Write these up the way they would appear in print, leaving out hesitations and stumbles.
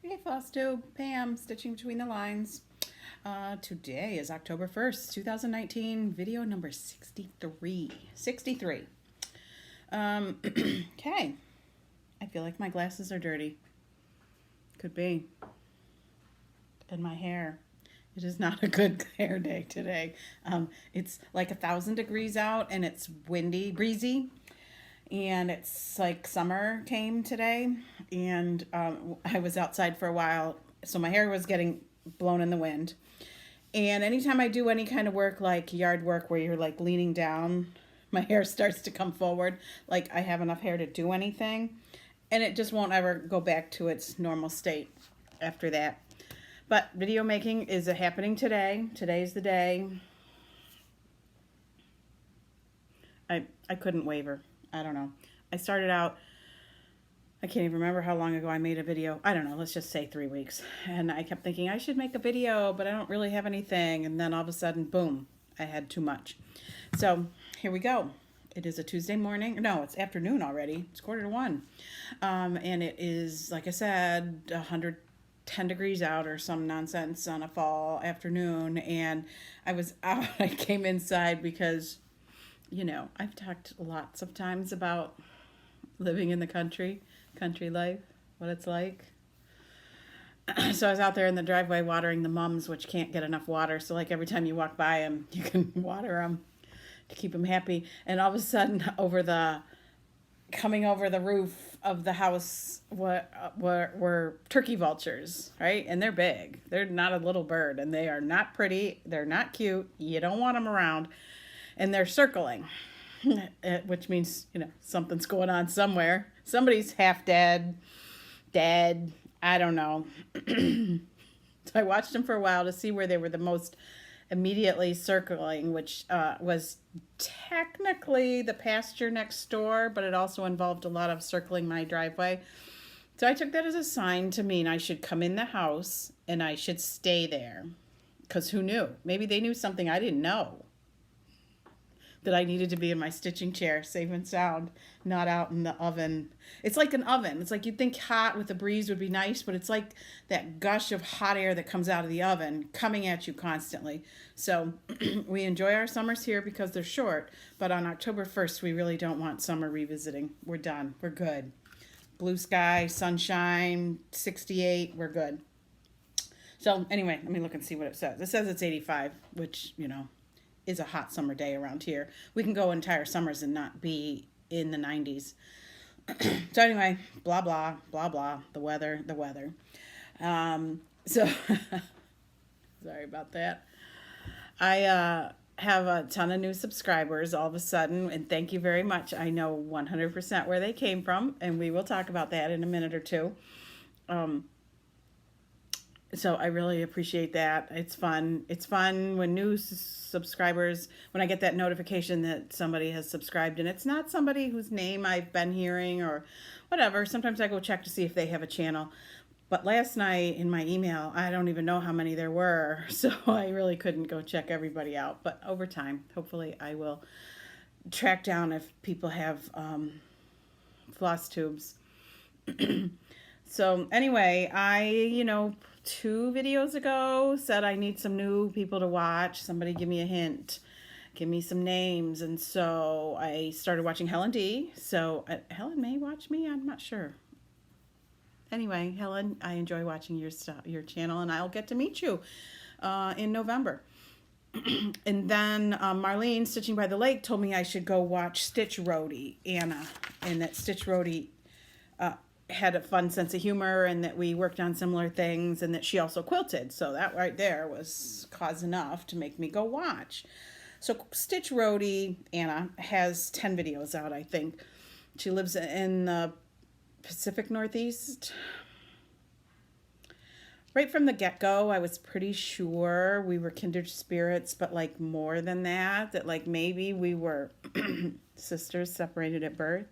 Hey, Floss too. Pam, stitching between the lines. Today is October 1st, 2019, video number 63. 63. Okay. I feel like my glasses are dirty. Could be. And my hair. It is not a good hair day today. It's like 1,000 degrees out and it's windy, breezy. And it's like summer came today, and I was outside for a while, so my hair was getting blown in the wind. And anytime I do any kind of work, like yard work where you're like leaning down, my hair starts to come forward, like I have enough hair to do anything, and it just won't ever go back to its normal state after that. But video making is happening today. Today's the day. I couldn't waver. I don't know. I started out, I can't even remember how long ago I made a video. I don't know, let's just say 3 weeks. And I kept thinking I should make a video, but I don't really have anything. And then all of a sudden, boom, I had too much. So here we go. It is a Tuesday morning. No, it's afternoon already. It's 12:45. And it is, like I said, 110 degrees out or some nonsense on a fall afternoon. And I was out. I came inside because I've talked lots of times about living in the country life, what it's like. So I was out there in the driveway watering the mums, which can't get enough water. So like every time you walk by them, you can water them to keep them happy. And all of a sudden, coming over the roof of the house were turkey vultures, right? And they're big. They're not a little bird, and they are not pretty. They're not cute. You don't want them around. And they're circling, which means, something's going on somewhere. Somebody's half dead, I don't know. So I watched them for a while to see where they were the most immediately circling, which was technically the pasture next door, but it also involved a lot of circling my driveway. So I took that as a sign to mean I should come in the house and I should stay there. Because who knew? Maybe they knew something I didn't know. That I needed to be in my stitching chair, safe and sound, not out in the oven. It's like an oven. It's like you'd think hot with a breeze would be nice, but it's like that gush of hot air that comes out of the oven coming at you constantly. So we enjoy our summers here because they're short, but on October 1st, we really don't want summer revisiting. We're done. We're good. Blue sky, sunshine, 68, we're good. So anyway, let me look and see what it says. It says it's 85, which, is a hot summer day around here. We can go entire summers and not be in the 90s. So anyway, blah, blah, blah, blah, the weather. So, sorry about that. I have a ton of new subscribers all of a sudden, and thank you very much. I know 100% where they came from, and we will talk about that in a minute or two. So I really appreciate that. It's fun. It's fun when new subscribers, when I get that notification that somebody has subscribed, and it's not somebody whose name I've been hearing or whatever. Sometimes I go check to see if they have a channel. But last night in my email, I don't even know how many there were. So I really couldn't go check everybody out. But over time, hopefully I will track down if people have floss tubes. So anyway, I, 2 videos ago said I need some new people to watch. Somebody give me a hint. Give me some names. And so I started watching Helen D. So Helen may watch me. I'm not sure. Anyway, Helen, I enjoy watching your channel, and I'll get to meet you in November. And then Marlene, Stitching by the Lake, told me I should go watch Stitch Roadie, Anna. And that Stitch Roadie had a fun sense of humor, and that we worked on similar things, and that she also quilted. So that right there was cause enough to make me go watch. So Stitch Roadie, Anna, has 10 videos out, I think. She lives in the Pacific Northeast. Right from the get-go, I was pretty sure we were kindred spirits, but like more than that like maybe we were sisters separated at birth.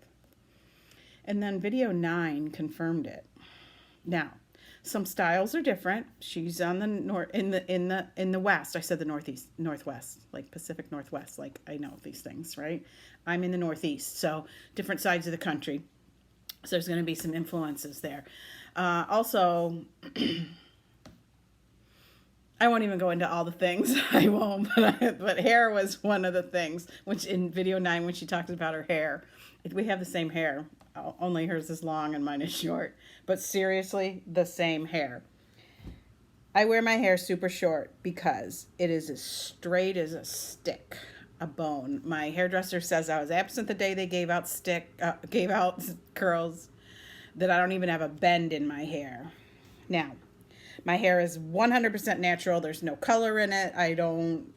And then video 9 confirmed it. Now, some styles are different. She's on the in the west. I said the northwest, like Pacific Northwest. Like I know these things, right? I'm in the northeast, so different sides of the country. So there's going to be some influences there. Also, I won't even go into all the things. I won't, but hair was one of the things, which in video 9, when she talks about her hair, we have the same hair. Only hers is long and mine is short. But seriously, the same hair. I wear my hair super short because it is as straight as a stick, a bone. My hairdresser says I was absent the day they gave out curls, that I don't even have a bend in my hair. Now, my hair is 100% natural. There's no color in it. I don't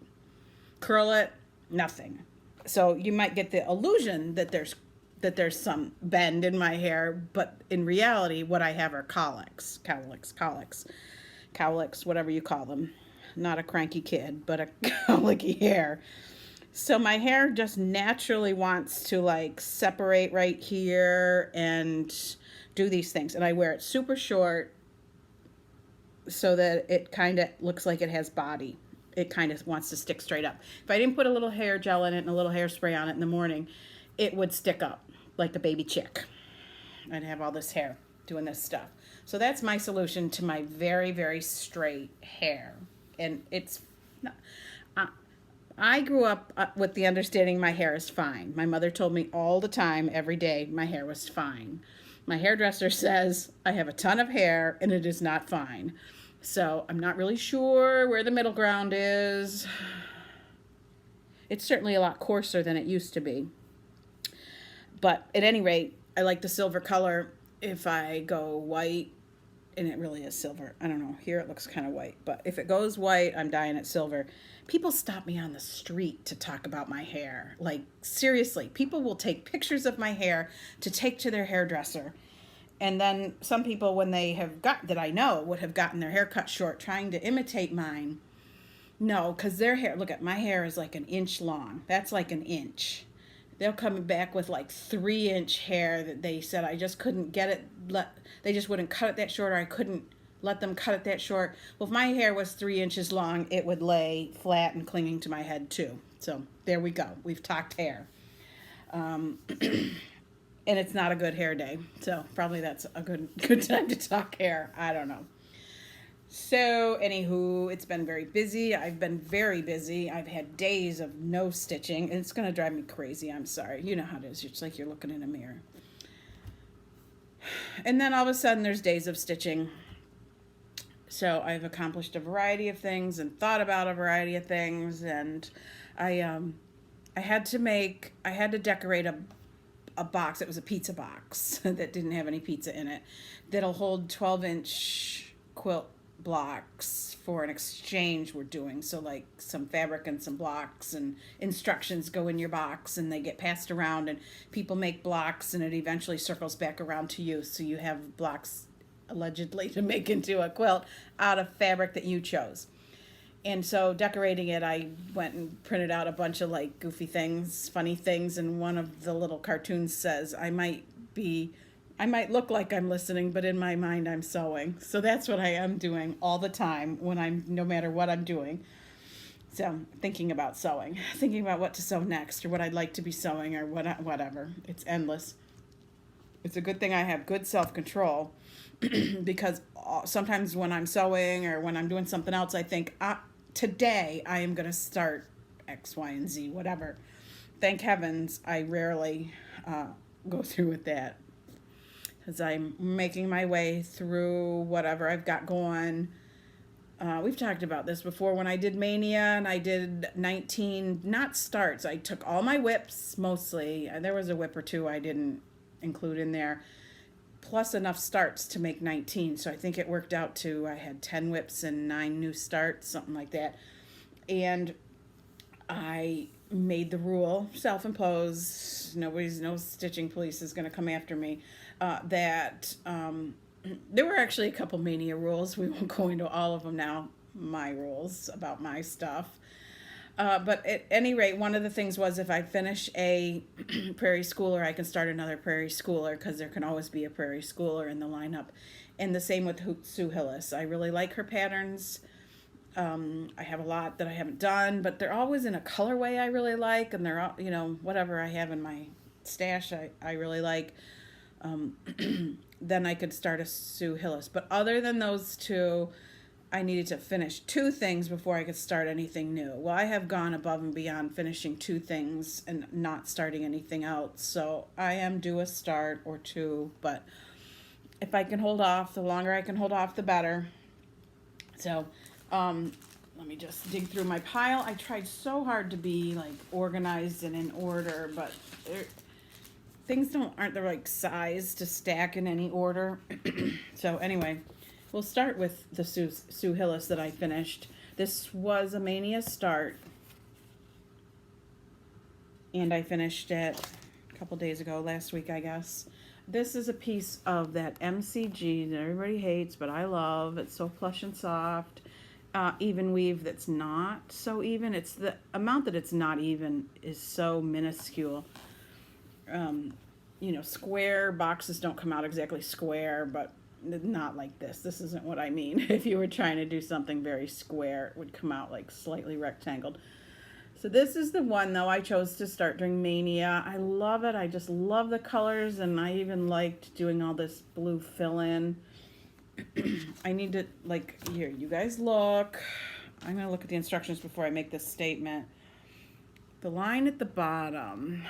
curl it, nothing. So you might get the illusion that there's some bend in my hair, but in reality, what I have are cowlicks, whatever you call them. Not a cranky kid, but a cowlicky hair. So my hair just naturally wants to like separate right here and do these things. And I wear it super short so that it kind of looks like it has body. It kind of wants to stick straight up. If I didn't put a little hair gel in it and a little hairspray on it in the morning, it would stick up like a baby chick. I'd have all this hair doing this stuff. So that's my solution to my very, very straight hair. And it's not, I grew up with the understanding my hair is fine. My mother told me all the time, every day, my hair was fine. My hairdresser says I have a ton of hair and it is not fine. So I'm not really sure where the middle ground is. It's certainly a lot coarser than it used to be. But at any rate, I like the silver color. If I go white, and it really is silver. I don't know. Here it looks kind of white. But if it goes white, I'm dyeing it silver. People stop me on the street to talk about my hair. Like, seriously, people will take pictures of my hair to take to their hairdresser. And then some people, when they have got, that I know, would have gotten their hair cut short trying to imitate mine. No, because their hair, look at my hair is like an inch long. That's like an inch. They'll come back with like 3-inch hair that they said I just couldn't get it. They just wouldn't cut it that short, or I couldn't let them cut it that short. Well, if my hair was 3 inches long, it would lay flat and clinging to my head too. So there we go. We've talked hair. And it's not a good hair day. So probably that's a good time to talk hair. I don't know. So anywho, it's been very busy. I've been very busy. I've had days of no stitching, and it's going to drive me crazy. I'm sorry. You know how it is. It's like you're looking in a mirror. And then all of a sudden there's days of stitching. So I've accomplished a variety of things and thought about a variety of things, and I had to decorate a box. It was a pizza box that didn't have any pizza in it, that'll hold 12-inch quilt blocks for an exchange we're doing. So like some fabric and some blocks, and instructions go in your box, and they get passed around, and people make blocks, and it eventually circles back around to you. So you have blocks allegedly to make into a quilt out of fabric that you chose. And so decorating it, I went and printed out a bunch of like goofy things, funny things, and one of the little cartoons says I might look like I'm listening, but in my mind I'm sewing. So that's what I am doing all the time no matter what I'm doing. So thinking about sewing, thinking about what to sew next, or what I'd like to be sewing, or whatever. It's endless. It's a good thing I have good self-control because sometimes when I'm sewing or when I'm doing something else, I think, today I am going to start X, Y, and Z, whatever. Thank heavens I rarely go through with that, because I'm making my way through whatever I've got going. We've talked about this before. When I did Mania and I did 19, not starts, I took all my whips mostly. There was a whip or two I didn't include in there, plus enough starts to make 19. So I think it worked out to, I had 10 whips and 9 new starts, something like that. And I made the rule, self-imposed, no stitching police is going to come after me, that there were actually a couple Mania rules. We won't go into all of them now, my rules about my stuff. But at any rate, one of the things was if I finish a Prairie Schooler, I can start another Prairie Schooler, because there can always be a Prairie Schooler in the lineup. And the same with Sue Hillis. I really like her patterns. I have a lot that I haven't done, but they're always in a colorway I really like, and they're all, whatever I have in my stash I really like. then I could start a Sue Hillis. But other than those two, I needed to finish 2 things before I could start anything new. Well, I have gone above and beyond finishing 2 things and not starting anything else. So I am due a start or 2, but if I can hold off, the longer I can hold off, the better. So, let me just dig through my pile. I tried so hard to be like organized and in order, but things aren't the right size to stack in any order. So anyway, we'll start with the Sue Hillis that I finished. This was a Mania start, and I finished it a couple days ago, last week, I guess. This is a piece of that MCG that everybody hates, but I love. It's so plush and soft. Even weave that's not so even. It's the amount that it's not even is so minuscule. You know, square boxes don't come out exactly square, but not like this. This isn't what I mean. If you were trying to do something very square, it would come out like slightly rectangled. So this is the one, though, I chose to start during Mania. I love it. I just love the colors, and I even liked doing all this blue fill-in. I need to, like, here, you guys look. I'm going to look at the instructions before I make this statement. The line at the bottom,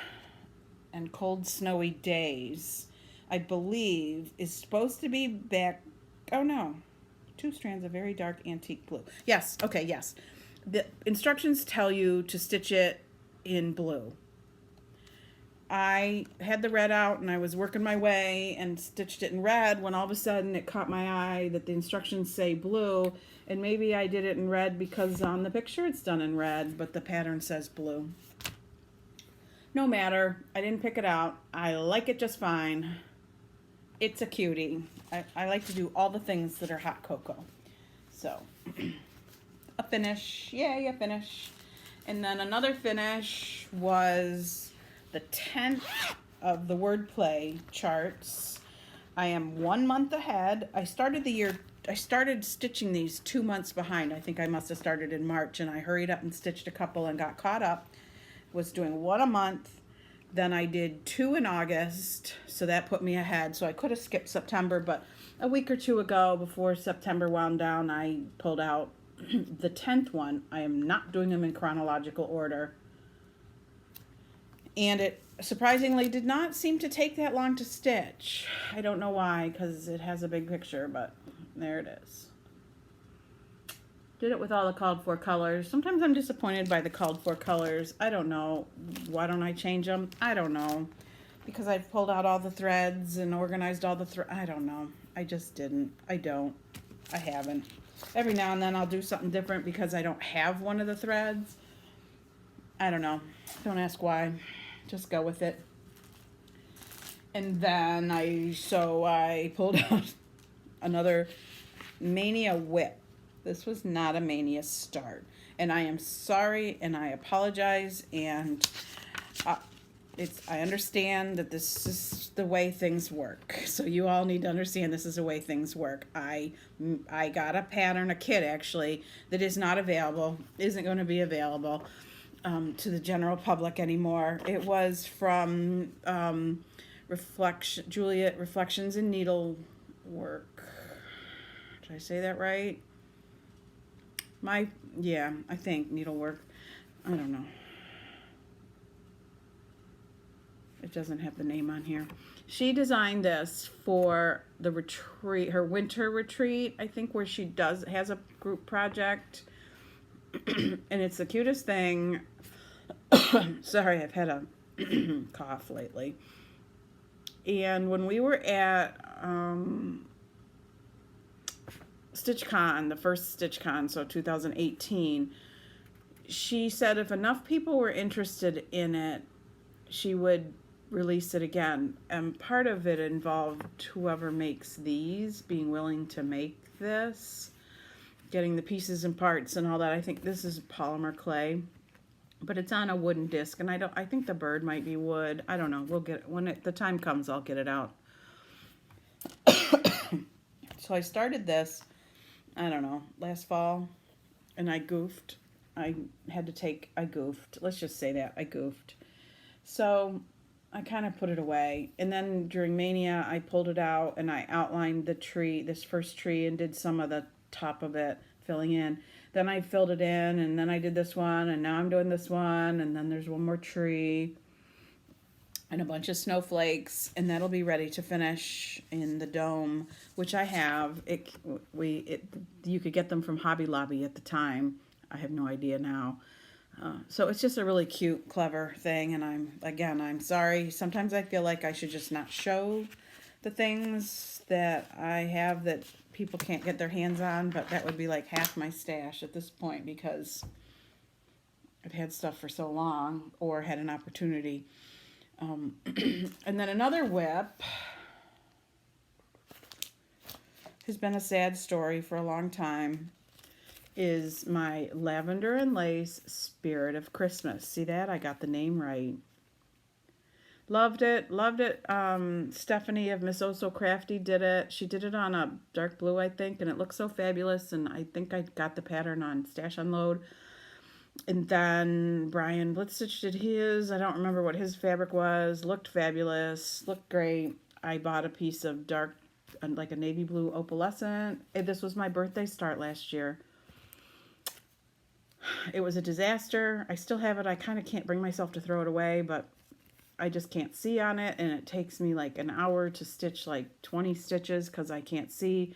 and cold, snowy days, I believe, is supposed to be back, oh no, 2 strands of very dark antique blue. Yes, okay, yes. The instructions tell you to stitch it in blue. I had the red out and I was working my way and stitched it in red when all of a sudden it caught my eye that the instructions say blue, and maybe I did it in red because on the picture it's done in red, but the pattern says blue. No matter, I didn't pick it out. I like it just fine. It's a cutie. I like to do all the things that are hot cocoa. So, a finish. Yay, a finish. And then another finish was the 10th of the wordplay charts. I am 1 month ahead. I started stitching these 2 months behind. I think I must have started in March, and I hurried up and stitched a couple and got caught up. Was doing 1 a month. Then I did 2 in August, so that put me ahead. So I could have skipped September, but a week or 2 ago, before September wound down, I pulled out the 10th one. I am not doing them in chronological order. And it surprisingly did not seem to take that long to stitch. I don't know why, because it has a big picture, but there it is. Did it with all the called for colors. Sometimes I'm disappointed by the called for colors. I don't know. Why don't I change them? I don't know. Because I've pulled out all the threads and organized all the threads. I don't know. I just didn't. I don't. I haven't. Every now and then I'll do something different because I don't have one of the threads. I don't know. Don't ask why. Just go with it. And then I pulled out another Mania whip. This was not a Mania start. And I am sorry and I apologize, and I understand that this is the way things work. So you all need to understand this is the way things work. I got a pattern, a kit actually, that is not available, isn't going to be available to the general public anymore. It was from Juliet Reflections in Needlework. Did I say that right? I think needlework. I don't know. It doesn't have the name on here. She designed this for the retreat, her winter retreat, I think, where she has a group project. And it's the cutest thing. Sorry, I've had a cough lately. And when we were at StitchCon, the first StitchCon, so 2018, she said if enough people were interested in it, she would release it again. And part of it involved whoever makes these being willing to make this, getting the pieces and parts and all that. I think this is polymer clay, but it's on a wooden disc, and I think the bird might be wood. I don't know. We'll get it when the time comes. I'll get it out. So I started this, I don't know, last fall, and I goofed. I goofed. Let's just say that. I goofed. So I kind of put it away. And then during Mania, I pulled it out and I outlined the tree, this first tree, and did some of the top of it, filling in. Then I filled it in, and then I did this one, and now I'm doing this one, and then there's one more tree and a bunch of snowflakes, and that'll be ready to finish in the dome, which I have. You could get them from Hobby Lobby at the time. I have no idea now. So it's just a really cute, clever thing, and I'm sorry. Sometimes I feel like I should just not show the things that I have that people can't get their hands on, but that would be like half my stash at this point because I've had stuff for so long or had an opportunity. And then another whip has been a sad story for a long time. Is my Lavender and Lace Spirit of Christmas. See that? I got the name right. Loved it. Loved it. Stephanie of Miss Oh So Crafty did it. She did it on a dark blue, I think, and it looks so fabulous. And I think I got the pattern on Stash Unload. And then Brian Blitzstitch did his. I don't remember what his fabric was. Looked fabulous. Looked great. I bought a piece of dark, like a navy blue opalescent. This was my birthday start last year. It was a disaster. I still have it. I kind of can't bring myself to throw it away, but I just can't see on it, and it takes me like an hour to stitch like 20 stitches because I can't see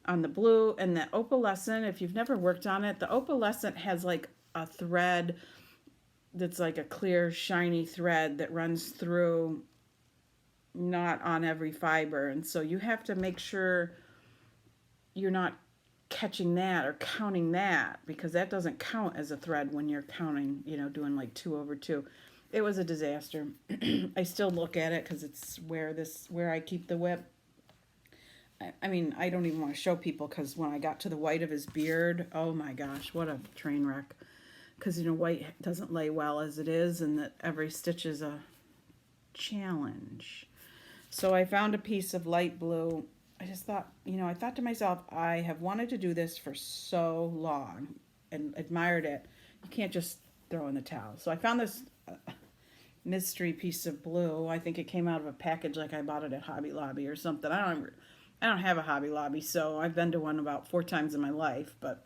on the blue. And the opalescent, if you've never worked on it, the opalescent has like a thread that's like a clear, shiny thread that runs through, not on every fiber. And so you have to make sure you're not catching that or counting that, because that doesn't count as a thread when you're counting, doing like 2 over 2. It was a disaster. I still look at it because it's where I keep the whip. I mean, I don't even want to show people because when I got to the white of his beard, oh my gosh, what a train wreck. Because, white doesn't lay well as it is, and that every stitch is a challenge. So I found a piece of light blue. I just thought, I thought to myself, I have wanted to do this for so long and admired it. You can't just throw in the towel. So I found this mystery piece of blue. I think it came out of a package like I bought it at Hobby Lobby or something. I don't have a Hobby Lobby, so I've been to one about 4 times in my life, but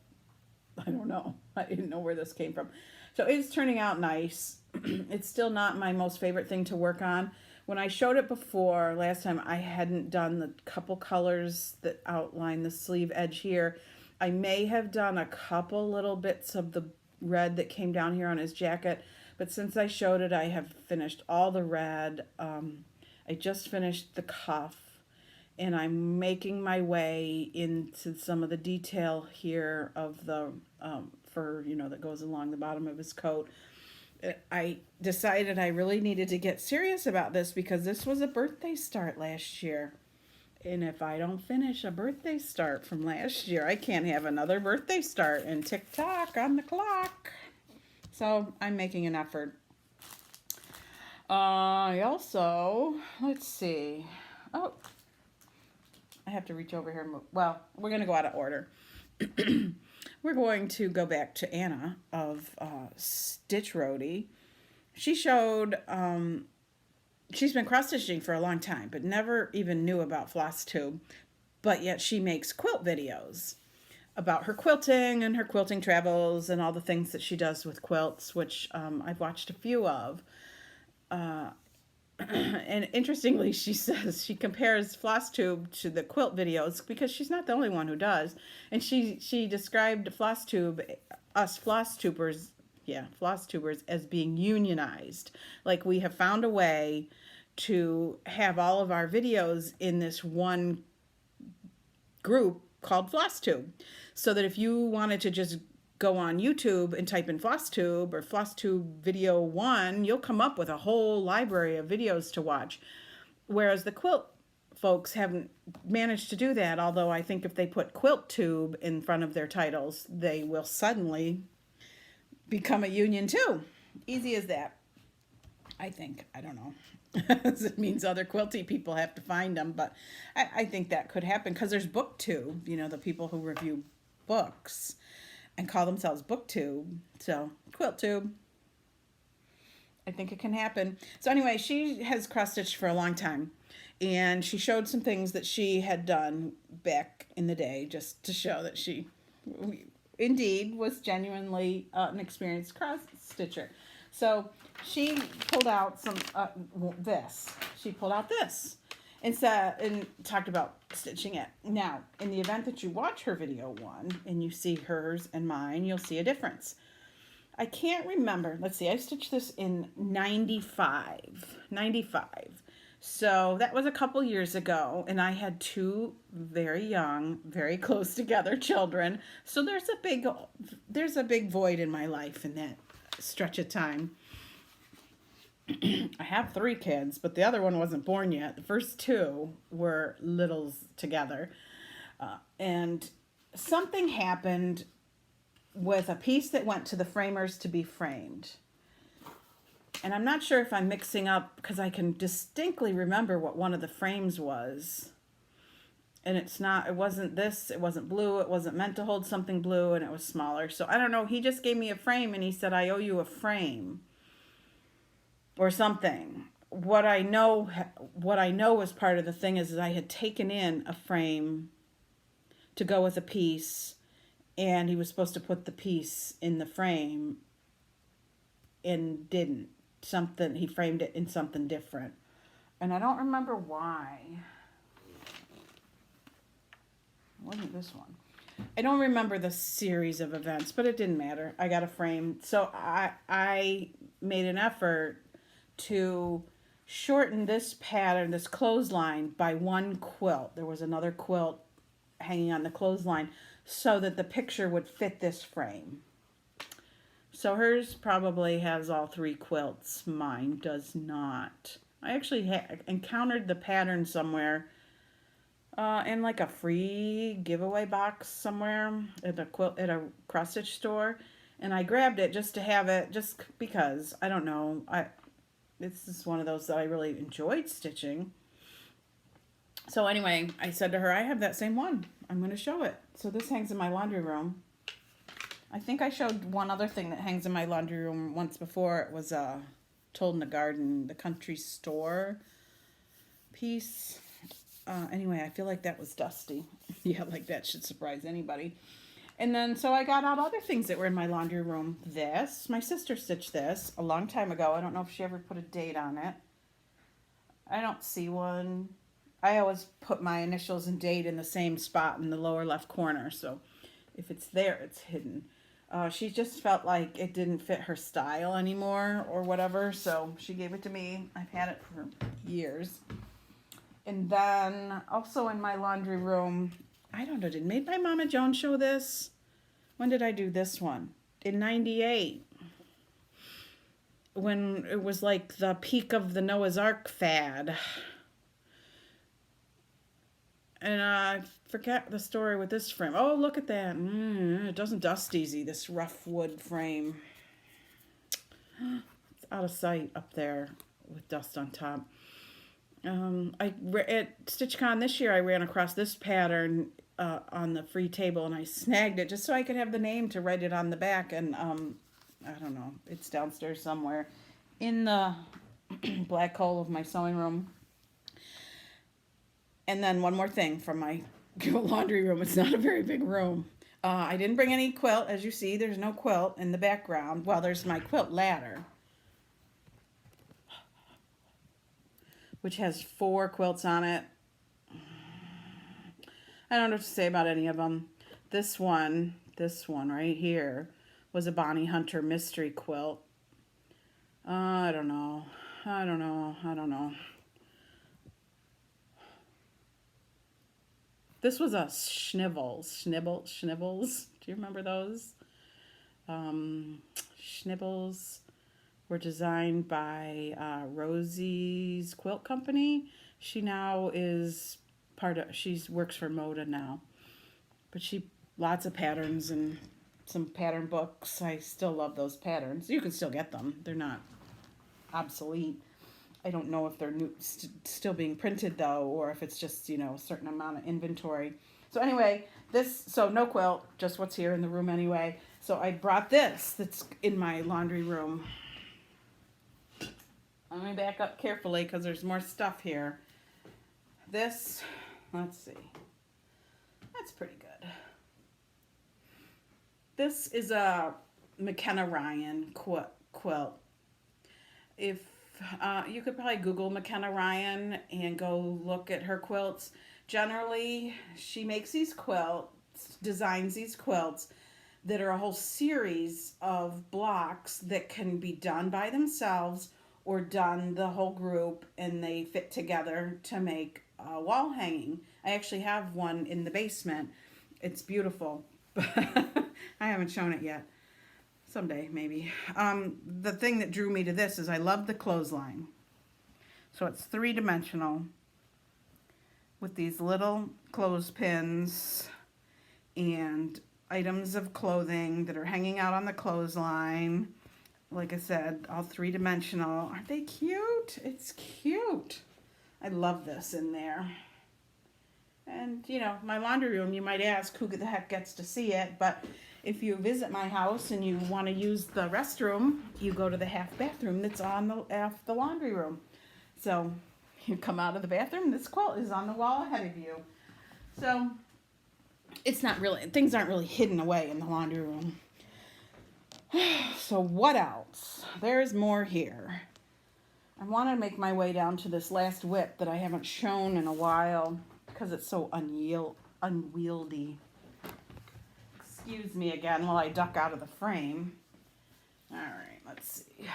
I don't know. I didn't know where this came from. So it's turning out nice. It's still not my most favorite thing to work on. When I showed it before, last time, I hadn't done the couple colors that outline the sleeve edge here. I may have done a couple little bits of the red that came down here on his jacket, but since I showed it, I have finished all the red. I just finished the cuff, and I'm making my way into some of the detail here of the fur, that goes along the bottom of his coat. I decided I really needed to get serious about this because this was a birthday start last year. And if I don't finish a birthday start from last year, I can't have another birthday start and tick-tock on the clock. So I'm making an effort. I also, let's see. Oh, I have to reach over here and move. Well, we're going to go out of order. We're going to go back to Anna of Stitch Roadie. She showed, she's been cross-stitching for a long time, but never even knew about Floss Tube. But yet she makes quilt videos about her quilting and her quilting travels and all the things that she does with quilts, which I've watched a few of. And interestingly, she says she compares Floss Tube to the quilt videos because she's not the only one who does. And she described Floss Tube, us Floss Tubers, Floss Tubers, as being unionized. Like we have found a way to have all of our videos in this one group called Floss Tube. So that if you wanted to just go on YouTube and type in Floss Tube or Floss Tube Video 1, you'll come up with a whole library of videos to watch. Whereas the quilt folks haven't managed to do that, although I think if they put Quilt Tube in front of their titles, they will suddenly become a union too. Easy as that. I think. I don't know. It means other quilty people have to find them, but I think that could happen because there's BookTube, the people who review books and call themselves BookTube. So, QuiltTube. I think it can happen. So anyway, she has cross stitched for a long time, and she showed some things that she had done back in the day, just to show that she indeed was genuinely an experienced cross stitcher. So she pulled out some this. She pulled out this and said, and talked about stitching it. Now, in the event that you watch her video one and you see hers and mine, you'll see a difference. I can't remember. Let's see. I stitched this in 95. 95. So that was a couple years ago, and I had two very young, very close together children. So there's a big void in my life in that stretch of time. I have 3 kids, but the other one wasn't born yet. The first 2 were littles together. And something happened with a piece that went to the framers to be framed. And I'm not sure if I'm mixing up, because I can distinctly remember what one of the frames was. And it wasn't this, it wasn't blue, it wasn't meant to hold something blue, and it was smaller. So I don't know, he just gave me a frame and he said, I owe you a frame. Or something. What I know was part of the thing is I had taken in a frame to go with a piece, and he was supposed to put the piece in the frame and didn't. He framed it in something different. And I don't remember why. It wasn't this one. I don't remember the series of events, but it didn't matter. I got a frame. So I made an effort to shorten this pattern, this clothesline, by 1 quilt. There was another quilt hanging on the clothesline so that the picture would fit this frame. So hers probably has all 3 quilts. Mine does not. I actually encountered the pattern somewhere in like a free giveaway box somewhere at a cross stitch store, and I grabbed it just to have it, just because I don't know. This is one of those that I really enjoyed stitching. So anyway, I said to her, I have that same one. I'm going to show it. So this hangs in my laundry room. I think I showed one other thing that hangs in my laundry room once before. It was Told in the Garden, the country store piece. Anyway, I feel like that was dusty. Yeah, like that should surprise anybody. And then, so I got out other things that were in my laundry room. My sister stitched this a long time ago. I don't know if she ever put a date on it. I don't see one. I always put my initials and date in the same spot in the lower left corner. So if it's there, it's hidden. She just felt like it didn't fit her style anymore or whatever. So she gave it to me. I've had it for years. And then also in my laundry room, I don't know, did Made by Mama Joan show this? When did I do this one? In 98. When it was like the peak of the Noah's Ark fad. And I forget the story with this frame. Oh, look at that. It doesn't dust easy, this rough wood frame. It's out of sight up there with dust on top. At StitchCon this year, I ran across this pattern on the free table, and I snagged it just so I could have the name to write it on the back. And I don't know, it's downstairs somewhere in the black hole of my sewing room. And then one more thing from my laundry room. It's not a very big room. I didn't bring any quilt. As you see, there's no quilt in the background. Well, there's my quilt ladder, which has 4 quilts on it. I don't know what to say about any of them. This one right here was a Bonnie Hunter mystery quilt. I don't know. This was a Schnibbles. Do you remember those? Schnibbles were designed by Rosie's Quilt Company. She now is she works for Moda now. But lots of patterns and some pattern books. I still love those patterns. You can still get them. They're not obsolete. I don't know if they're still being printed though, or if it's just, a certain amount of inventory. So anyway, so no quilt, just what's here in the room anyway. So I brought this that's in my laundry room. Let me back up carefully because there's more stuff here. This, let's see. That's pretty good. This is a McKenna Ryan quilt. If you could probably Google McKenna Ryan and go look at her quilts. Generally, she makes these quilts, designs these quilts that are a whole series of blocks that can be done by themselves or done the whole group, and they fit together to make a wall hanging. I actually have one in the basement. It's beautiful, but I haven't shown it yet. Someday, maybe. The thing that drew me to this is I love the clothesline. So it's 3-dimensional with these little clothespins and items of clothing that are hanging out on the clothesline. Like I said, all 3-dimensional. Aren't they cute? It's cute. I love this in there. And, you know, my laundry room, you might ask who the heck gets to see it, but if you visit my house and you want to use the restroom, you go to the half bathroom that's on the laundry room. So you come out of the bathroom, this quilt is on the wall ahead of you. So it's not really, things aren't really hidden away in the laundry room. So what else? There's more here. I want to make my way down to this last whip that I haven't shown in a while because it's so unwieldy. Excuse me again while I duck out of the frame. All right, let's see.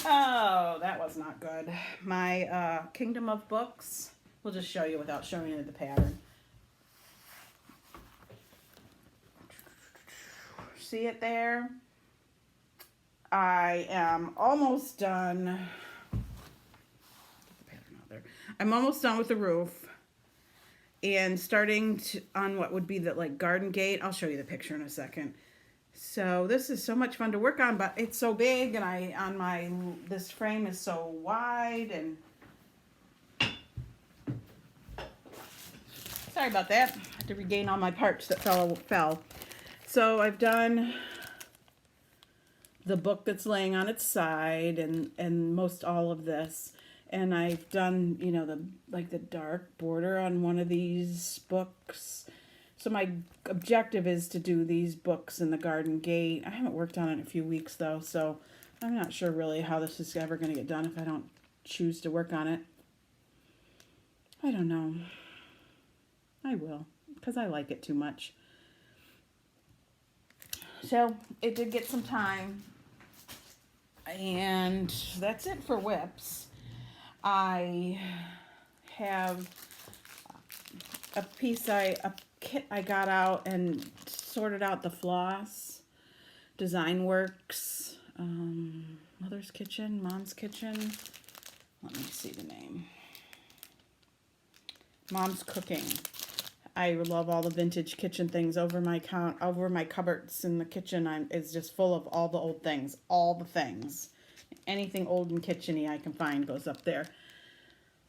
Oh, that was not good. My Kingdom of Books. We'll just show you without showing you the pattern. See it there? I am almost done. Get the pattern out there. I'm almost done with the roof. And starting on what would be the like garden gate. I'll show you the picture in a second. So this is so much fun to work on, but it's so big, and this frame is so wide, and sorry about that. I had to regain all my parts that fell. So I've done the book that's laying on its side, and most all of this. And I've done, you know, the dark border on one of these books. So my objective is to do these books in the garden gate. I haven't worked on it in a few weeks though, so I'm not sure really how this is ever going to get done if I don't choose to work on it. I don't know. I will, because I like it too much. So it did get some time. And that's it for whips. I have a kit I got out and sorted out the Floss, Design Works, Mother's Kitchen, Mom's Kitchen. Let me see the name. Mom's Cooking. I love all the vintage kitchen things over my cupboards in the kitchen. It's just full of all the old things, all the things. Anything old and kitchen-y I can find goes up there.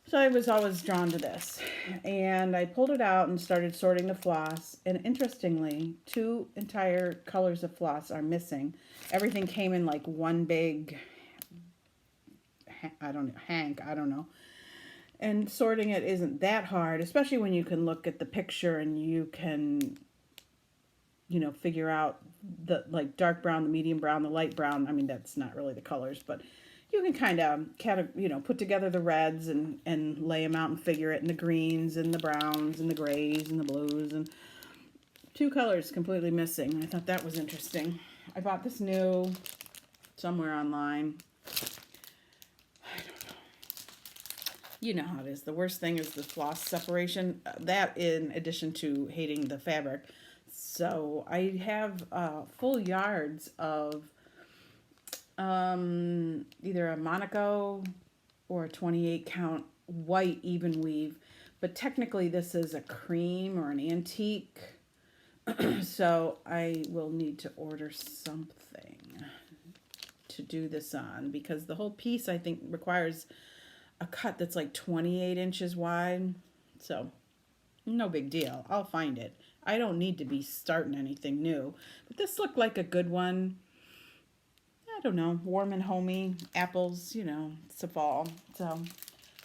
So I was always drawn to this. And I pulled it out and started sorting the floss. And interestingly, 2 entire colors of floss are missing. Everything came in like one big, I don't know. And sorting it isn't that hard, especially when you can look at the picture and you can, you know, figure out the like dark brown, the medium brown, the light brown. I mean, that's not really the colors, but you can kind of, you know, put together the reds and lay them out and figure it, and the greens and the browns and the grays and the blues, and 2 colors completely missing. I thought that was interesting. I bought this new somewhere online. I don't know. You know how it is. The worst thing is the floss separation. That in addition to hating the fabric. So I have full yards of either a Monaco or a 28 count white even weave, but technically this is a cream or an antique. So I will need to order something to do this on, because the whole piece I think requires a cut that's like 28 inches wide. So no big deal. I'll find it. I don't need to be starting anything new, but this looked like a good one. I don't know, warm and homey. Apples, it's the fall. So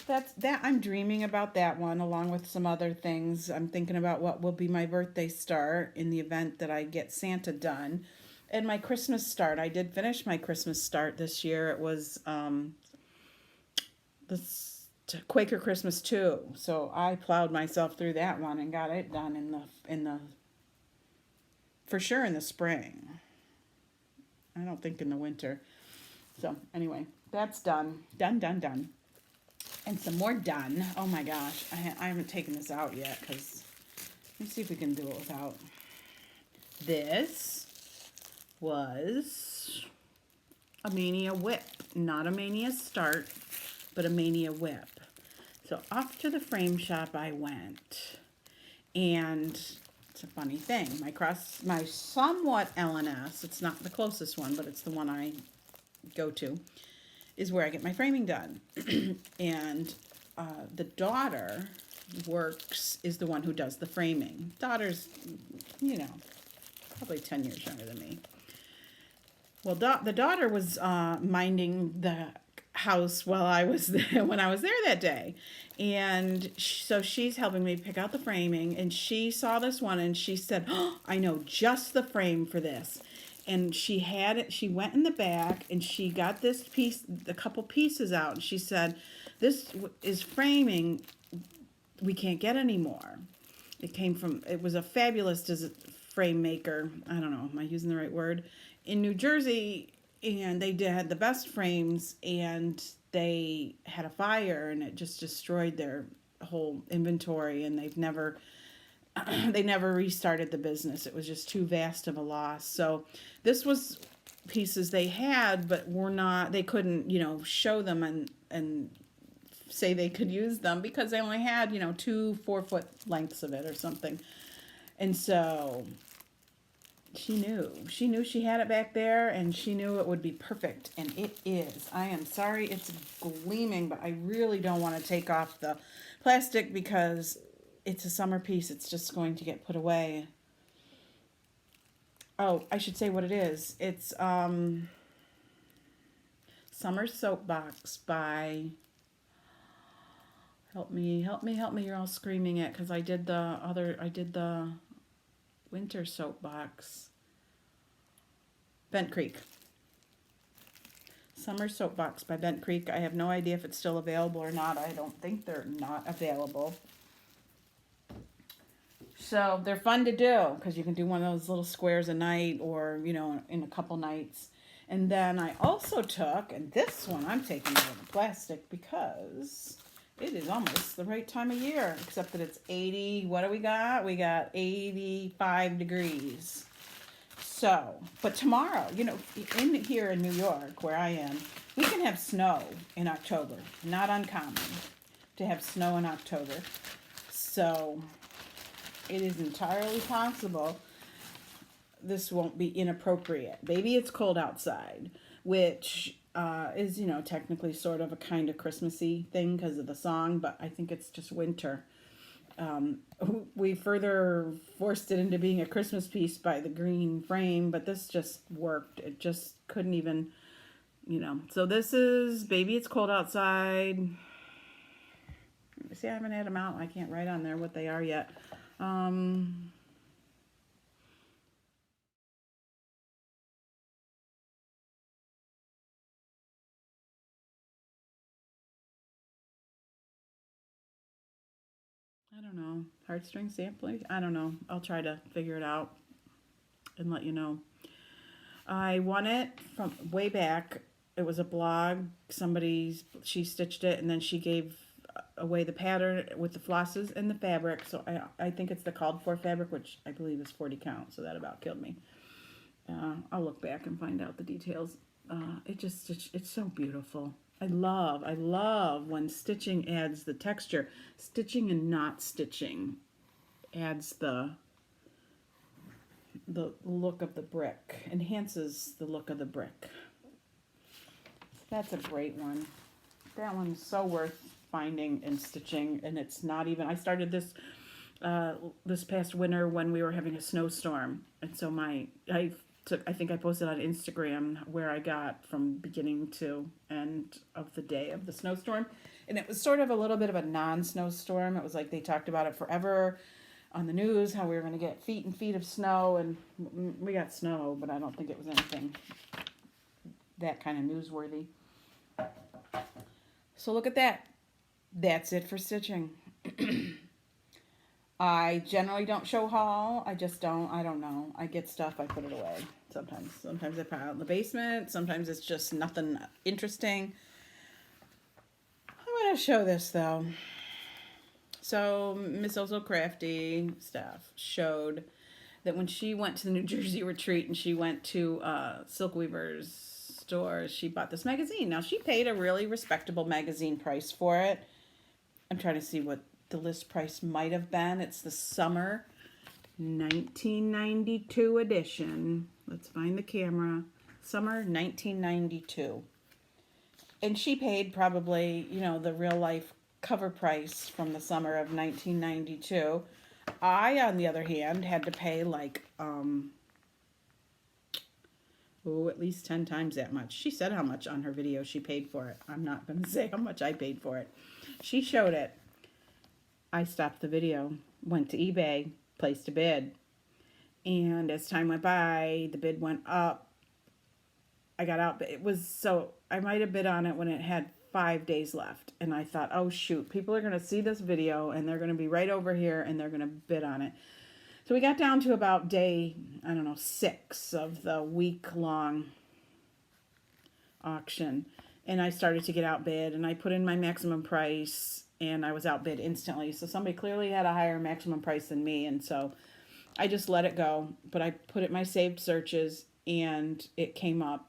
that's that. I'm dreaming about that one along with some other things. I'm thinking about what will be my birthday start in the event that I get Santa done. And my Christmas start. I did finish my Christmas start this year. It was this Quaker Christmas too. So I plowed myself through that one and got it done in the for sure in the spring. I don't think in the winter. So anyway, that's done. Done, done, done. And some more done. Oh my gosh. I haven't taken this out yet because let me see if we can do it without. This was a Mania whip. Not a Mania start, but a Mania whip. So off to the frame shop I went. And it's a funny thing. My somewhat LNS, it's not the closest one, but it's the one I go to, is where I get my framing done. And the daughter is the one who does the framing. Daughter's, probably 10 years younger than me. Well, the daughter was minding the house while I was there, when I was there that day. And so she's helping me pick out the framing, and she saw this one and she said, "Oh, I know just the frame for this." And she had it, she went in the back and she got this piece, a couple pieces out, and she said, "This is framing we can't get anymore." It was a fabulous frame maker. I don't know, am I using the right word? In New Jersey, and they had the best frames, and they had a fire and it just destroyed their whole inventory, and they never restarted the business. It was just too vast of a loss. So this was pieces they had, but they couldn't, show them and say they could use them because they only had, 2 4-foot lengths of it or something. And so she knew she had it back there, and she knew it would be perfect, and it is. I am sorry it's gleaming, but I really don't want to take off the plastic because it's a summer piece. It's just going to get put away. Oh, I should say what it is. It's Summer Soapbox by, help me, you're all screaming it because I did the Winter Soapbox. Bent Creek. Summer Soapbox by Bent Creek. I have no idea if it's still available or not. I don't think they're not available. So they're fun to do because you can do one of those little squares a night or, in a couple nights. And then I also took, and this one I'm taking out of the plastic because it is almost the right time of year, except that it's 80, what do we got? We got 85 degrees. So, but tomorrow, here in New York, where I am, we can have snow in October. Not uncommon to have snow in October. So, it is entirely possible this won't be inappropriate. Maybe it's cold outside, which is, technically sort of a kind of Christmassy thing because of the song, but I think it's just winter. We further forced it into being a Christmas piece by the green frame, but this just worked. It just couldn't even, So this is Baby It's Cold Outside. See, I haven't had them out. I can't write on there what they are yet. I don't know. Heartstring sampling? I don't know. I'll try to figure it out and let you know. I won it from way back. It was a blog. She stitched it, and then she gave away the pattern with the flosses and the fabric. So I think it's the called for fabric, which I believe is 40 count. So that about killed me. I'll look back and find out the details. It's so beautiful. I love when stitching adds the texture. Stitching and not stitching adds the look of the brick, enhances the look of the brick. That's a great one. That one's so worth finding and stitching, and it's not even, I started this this past winter when we were having a snowstorm, and so I So I think I posted on Instagram where I got from beginning to end of the day of the snowstorm. And it was sort of a little bit of a non-snowstorm. It was like they talked about it forever on the news, how we were going to get feet and feet of snow. And we got snow, but I don't think it was anything that kind of newsworthy. So look at that. That's it for stitching. I generally don't show haul. I just don't. I don't know. I get stuff. I put it away. Sometimes I put it out in the basement. Sometimes it's just nothing interesting. I'm going to show this though. So Miss Also Crafty staff showed that when she went to the New Jersey retreat and she went to Silk Weaver's store, she bought this magazine. Now she paid a really respectable magazine price for it. I'm trying to see what the list price might have been. It's the summer 1992 edition. Let's find the camera. Summer 1992. And she paid probably, you know, the real life cover price from the summer of 1992. I, on the other hand, had to pay like, at least 10 times that much. She said how much on her video she paid for it. I'm not going to say how much I paid for it. She showed it. I stopped the video, went to eBay, placed a bid. And as time went by, the bid went up. I got out, but it was so, I might have bid on it when it had 5 days left. And I thought, oh shoot, people are going to see this video and they're going to be right over here and they're going to bid on it. So we got down to about day, 6 of the week-long auction. And I started to get outbid and I put in my maximum price and I was outbid instantly. So somebody clearly had a higher maximum price than me. And so I just let it go. But I put it in my saved searches and it came up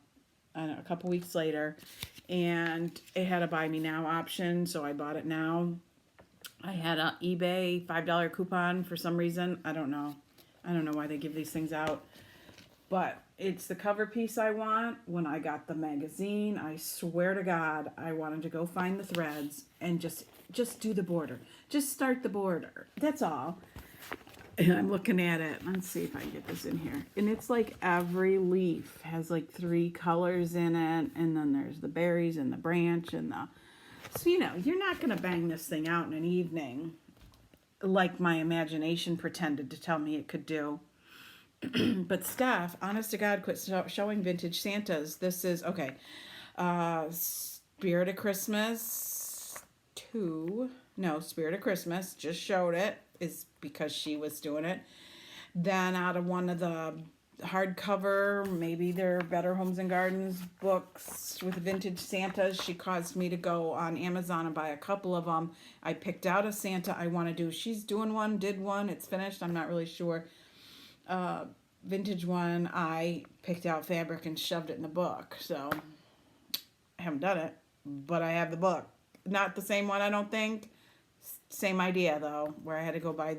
a couple weeks later. And it had a buy me now option. So I bought it now. I had an eBay $5 coupon for some reason. I don't know. I don't know why they give these things out. But it's the cover piece I want. When I got the magazine, I swear to God, I wanted to go find the threads and just do the border. Just start the border. That's all. And I'm looking at it. Let's see if I can get this in here. And it's like every leaf has like 3 colors in it. And then there's the berries and the branch and the... So, you know, you're not going to bang this thing out in an evening like my imagination pretended to tell me it could do. But staff, honest to God, quit showing vintage Santas. This is, okay, Spirit of Christmas 2. No, Spirit of Christmas, just showed it, is because she was doing it. Then out of one of the hardcover, maybe they're Better Homes and Gardens books with vintage Santas, she caused me to go on Amazon and buy a couple of them. I picked out a Santa I want to do. She's doing one, did one, it's finished, I'm not really sure. Vintage one, I picked out fabric and shoved it in the book. So I haven't done it, but I have the book. Not the same one, I don't think. Same idea though, where I had to go buy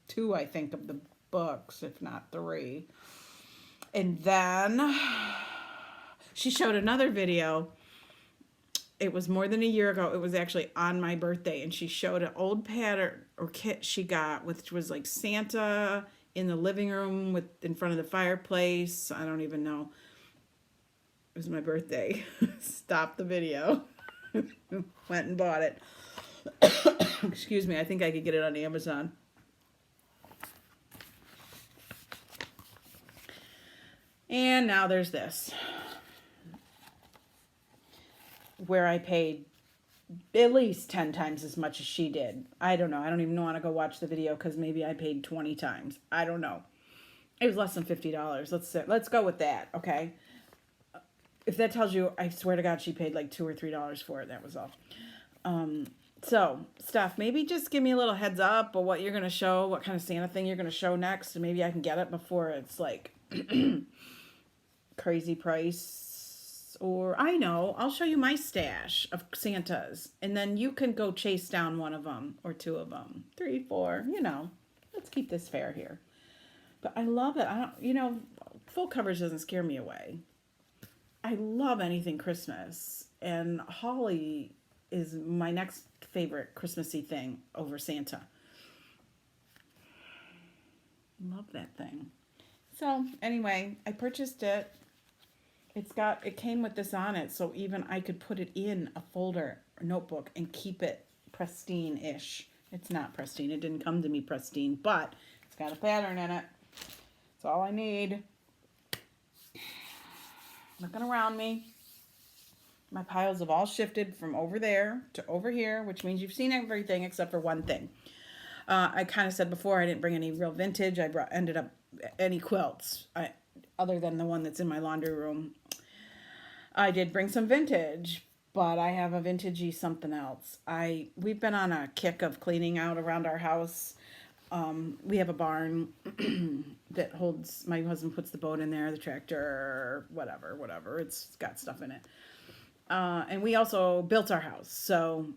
2, I think, of the books, if not 3. And then she showed another video. It was more than a year ago. It was actually on my birthday, and she showed an old pattern or kit she got, which was like Santa in the living room in front of the fireplace. I don't even know. It was my birthday. Stopped the video. Went and bought it. Excuse me. I think I could get it on Amazon. And now there's this, where I paid at least 10 times as much as she did. I don't know. I don't even want to go watch the video because maybe I paid 20 times. I don't know. It was less than $50. Let's go with that, okay? If that tells you, I swear to God, she paid like $2 or $3 for it. That was all. So, stuff, maybe just give me a little heads up of what you're going to show, what kind of Santa thing you're going to show next, and maybe I can get it before it's like crazy price. Or, I know, I'll show you my stash of Santas, and then you can go chase down one of them, or 2 of them, 3, 4, you know. Let's keep this fair here. But I love it. Full coverage doesn't scare me away. I love anything Christmas, and holly is my next favorite Christmassy thing over Santa. Love that thing. So anyway, I purchased it. It came with this on it, so even I could put it in a folder, a notebook, and keep it pristine-ish. It's not pristine. It didn't come to me pristine, but it's got a pattern in it. That's all I need. Looking around me, my piles have all shifted from over there to over here, which means you've seen everything except for one thing. I kind of said before I didn't bring any real vintage. Ended up any quilts, other than the one that's in my laundry room. I did bring some vintage, but I have a vintagey something else. We've been on a kick of cleaning out around our house. We have a barn that holds, my husband puts the boat in there, the tractor, whatever. It's got stuff in it. And we also built our house. So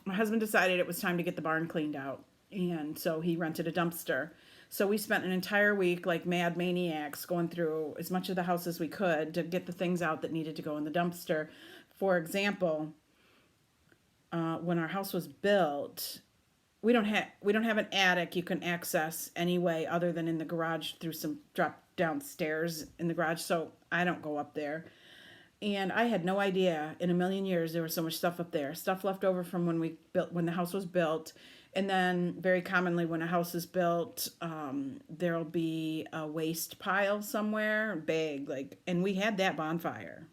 my husband decided it was time to get the barn cleaned out. And so he rented a dumpster. So we spent an entire week like mad maniacs going through as much of the house as we could to get the things out that needed to go in the dumpster. For example, when our house was built, we don't have an attic you can access anyway other than in the garage through some drop down stairs in the garage. So I don't go up there. And I had no idea in a million years there was so much stuff up there. Stuff left over from when the house was built. And then very commonly when a house is built, there'll be a waste pile somewhere, big, and we had that bonfire.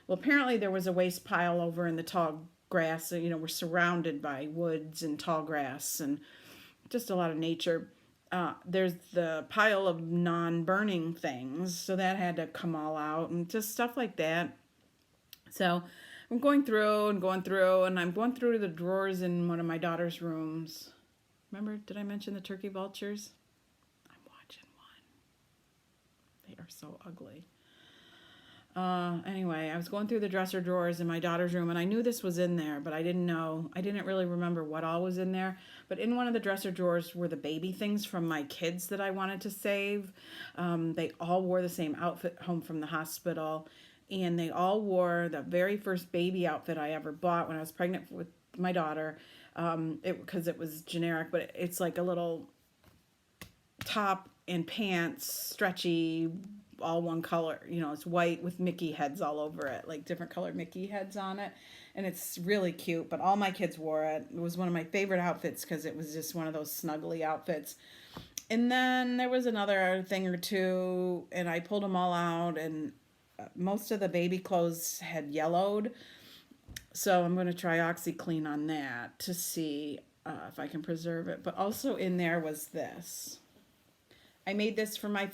Well, apparently there was a waste pile over in the tall grass. We're surrounded by woods and tall grass and just a lot of nature. There's the pile of non-burning things, so that had to come all out and just stuff like that. So I'm going through, and I'm going through the drawers in one of my daughter's rooms. Remember, did I mention the turkey vultures? I'm watching one. They are so ugly. Anyway, I was going through the dresser drawers in my daughter's room, and I knew this was in there, but I didn't know. I didn't really remember what all was in there. But in one of the dresser drawers were the baby things from my kids that I wanted to save. They all wore the same outfit home from the hospital, and they all wore the very first baby outfit I ever bought when I was pregnant with my daughter. Because it was generic, but it's like a little top and pants, stretchy, all one color. It's white with Mickey heads all over it, like different colored Mickey heads on it. And it's really cute, but all my kids wore it. It was one of my favorite outfits because it was just one of those snuggly outfits. And then there was another thing or two, and I pulled them all out, and most of the baby clothes had yellowed. So I'm going to try OxyClean on that to see if I can preserve it. But also in there was this. I made this for my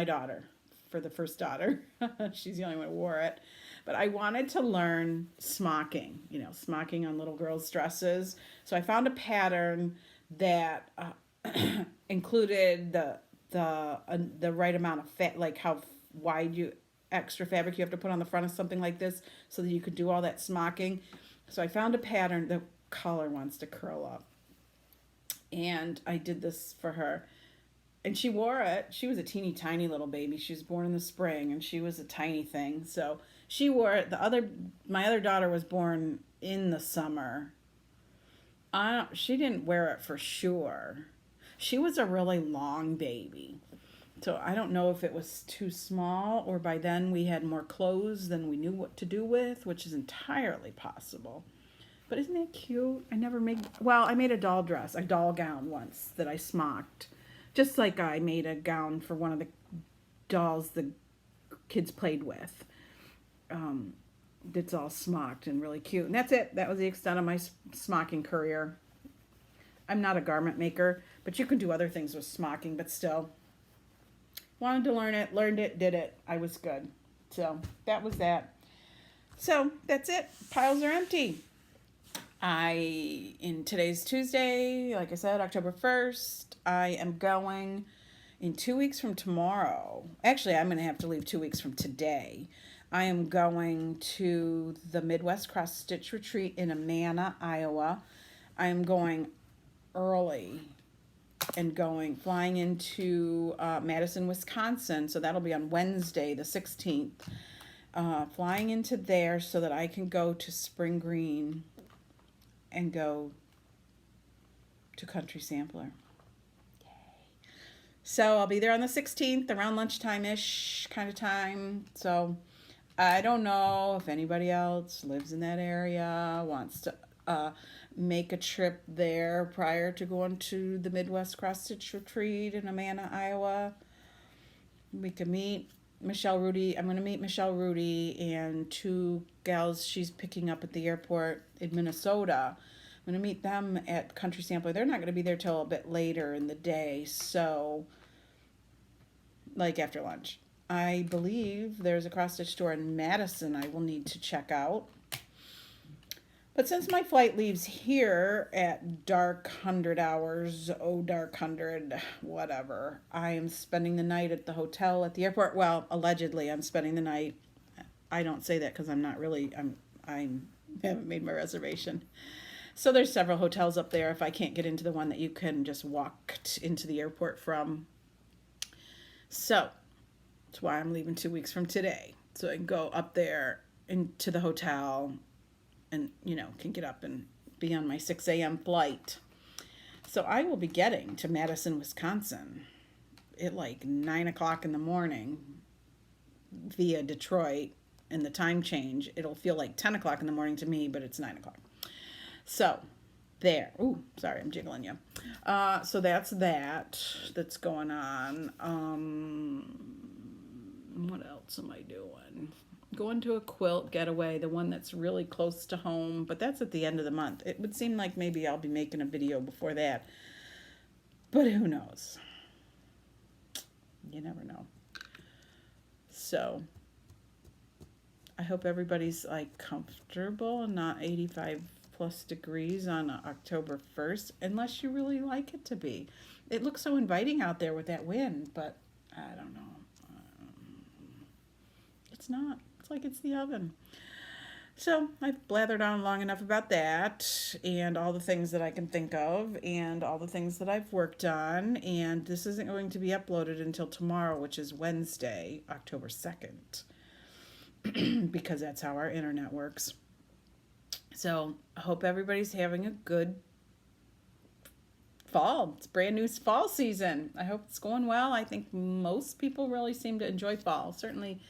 daughter, for the first daughter. She's the only one who wore it. But I wanted to learn smocking, smocking on little girls' dresses. So I found a pattern that included the right amount of fat, like how wide extra fabric you have to put on the front of something like this so that you could do all that smocking. So I found a pattern. The collar wants to curl up. And I did this for her. And she wore it. She was a teeny tiny little baby. She was born in the spring, and she was a tiny thing. So she wore it. My other daughter was born in the summer. She didn't wear it for sure. She was a really long baby. So I don't know if it was too small or by then we had more clothes than we knew what to do with, which is entirely possible. But isn't that cute? I made a doll gown once that I smocked. Just like I made a gown for one of the dolls the kids played with. It's all smocked and really cute. And that's it. That was the extent of my smocking career. I'm not a garment maker, but you can do other things with smocking, but still. Wanted to learn it, learned it, did it. I was good. So that was that. So that's it. Piles are empty. Today's Tuesday, like I said, October 1st, I am going in 2 weeks from tomorrow. Actually, I'm going to have to leave 2 weeks from today. I am going to the Midwest Cross Stitch Retreat in Amana, Iowa. I am going early and flying into Madison, Wisconsin. So that'll be on Wednesday, the 16th. Flying into there so that I can go to Spring Green and go to Country Sampler. Yay. So I'll be there on the 16th around lunchtime-ish kind of time. So I don't know if anybody else lives in that area, wants to make a trip there prior to going to the Midwest Cross Stitch Retreat in Amana, Iowa. We can meet Michelle Rudy. I'm going to meet Michelle Rudy and two gals she's picking up at the airport in Minnesota. I'm going to meet them at Country Sampler. They're not going to be there till a bit later in the day, so like after lunch. I believe there's a cross stitch store in Madison I will need to check out. But since my flight leaves here at dark 100 hours, oh dark 100, whatever, I am spending the night at the hotel at the airport. Well, allegedly I'm spending the night. I don't say that because I'm not really, I haven't made my reservation. So there's several hotels up there if I can't get into the one that you can just walk into the airport from. So that's why I'm leaving 2 weeks from today. So I can go up there into the hotel and, can get up and be on my 6 a.m. flight. So I will be getting to Madison, Wisconsin at like 9 o'clock in the morning via Detroit. And the time change, it'll feel like 10 o'clock in the morning to me, but it's 9 o'clock. So there. Ooh, sorry, I'm jiggling you. So that's going on. What else am I doing? Going to a quilt getaway, the one that's really close to home, but that's at the end of the month. It would seem like maybe I'll be making a video before that, but who knows? You never know. So I hope everybody's like comfortable and not 85 plus degrees on October 1st, unless you really like it to be. It looks so inviting out there with that wind, but I don't know. It's not. It's like it's the oven. So I've blathered on long enough about that and all the things that I can think of and all the things that I've worked on. And this isn't going to be uploaded until tomorrow, which is Wednesday, October 2nd, because that's how our internet works. So I hope everybody's having a good fall. It's brand new fall season. I hope it's going well. I think most people really seem to enjoy fall. Certainly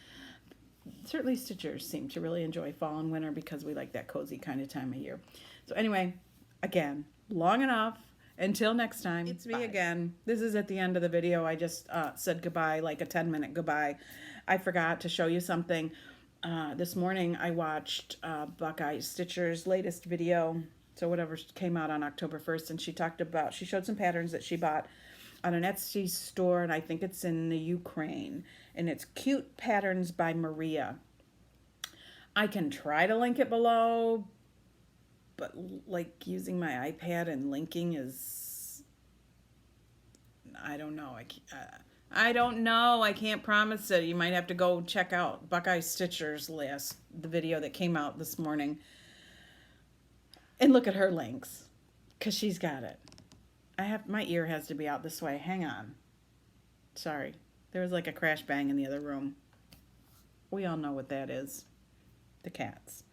stitchers seem to really enjoy fall and winter because we like that cozy kind of time of year. So anyway, again, long enough. Until next time, it's me again. This is at the end of the video. I just said goodbye, like a 10-minute goodbye. I forgot to show you something. This morning I watched Buckeye Stitcher's latest video, so whatever came out on October 1st, and she showed some patterns that she bought on an Etsy store, and I think it's in the Ukraine, and it's Cute Patterns by Maria. I can try to link it below, but like using my iPad and linking is, I don't know. I don't know. I can't promise it. You might have to go check out Buckeye Stitcher's the video that came out this morning, and look at her links, because she's got it. My ear has to be out this way. Hang on. Sorry. There was like a crash bang in the other room. We all know what that is. The cats.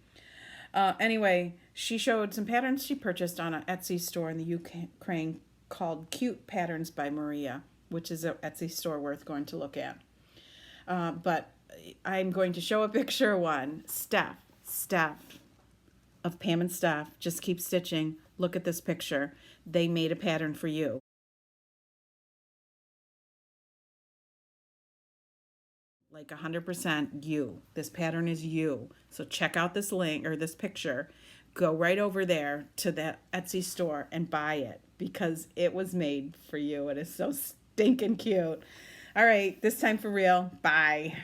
Anyway, she showed some patterns she purchased on an Etsy store in the Ukraine called Cute Patterns by Maria, which is an Etsy store worth going to look at. But I'm going to show a picture of one. Steph of Pam and Steph. Just keep stitching. Look at this picture. They made a pattern for you. Like 100% you. This pattern is you. So check out this link or this picture. Go right over there to that Etsy store and buy it because it was made for you. It is so stinking cute. All right, this time for real. Bye.